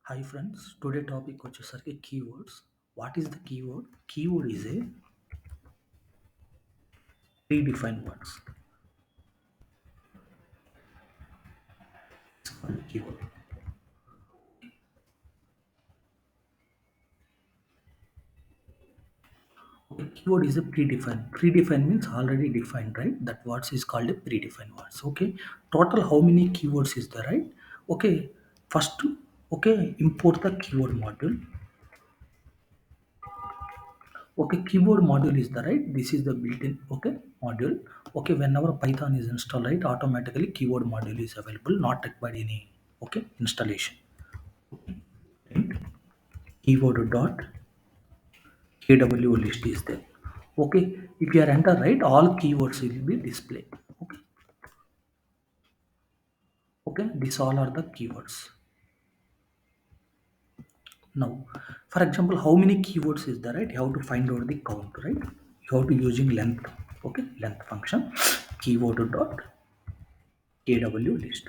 Hi friends, today topic వచ్చేసరికి keywords. What is the keyword? Keyword is a predefined words. It's called keyword. Okay, keyword is a predefined. Predefined means already defined, right? That words is called a predefined words. Okay, total how many keywords is there, right? Okay, first, okay, import the keyword module. Okay, keyboard module is the right, this is the built-in okay module. Okay, whenever python is installed, right, automatically keyboard module is available, not required any okay installation. Right? Keyword dot kw list is there. Okay, if you are enter, right, all keywords will be displayed. Okay, okay, these all are the keywords. Now, for example, how many keywords is there, right? You have to find out the count, right? You have to using length. Okay, length function keyword dot kw list.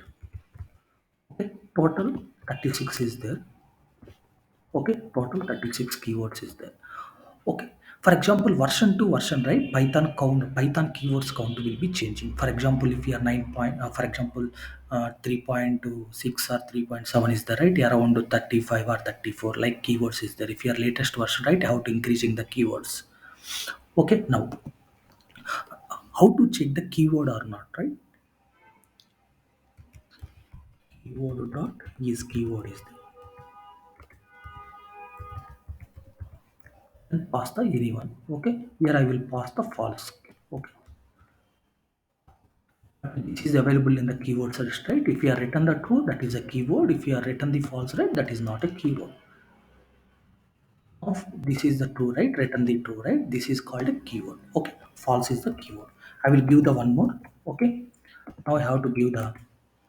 Okay, total 36 is there. Okay, total 36 keywords is there. Okay, for example, version to version, right, python keywords count will be changing. For example, if you are 9 point for example 3.6 or 3.7 is there, right, around 35 or 34 like keywords is there. If your latest version, right, how to increasing the keywords. Okay, now how to check the keyword or not, right? Keyword dot is keyword is there, and pass the anyone. Okay, here I will pass the false. Okay, this is available in the keyword list, right? If you are written the true, that is a keyword. If you are written the false, right, that is not a keyword. Of this is the true, right? Written the true, right? This is called a keyword. Okay, false is the keyword. I will give the one more. Okay, now I have to give the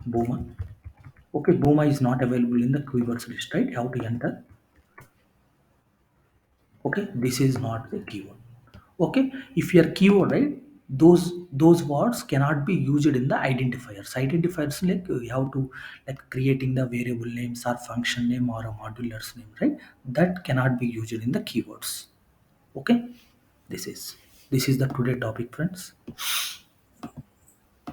boomer. Okay, boomer is not available in the keywords list, right? You have to enter. Okay, this is not the keyword. Okay, if your keyword, right, those words cannot be used in the identifiers like you have to like creating the variable names or function name or a modular's name, right, that cannot be used in the keywords. Okay, this is this is the today topic, friends.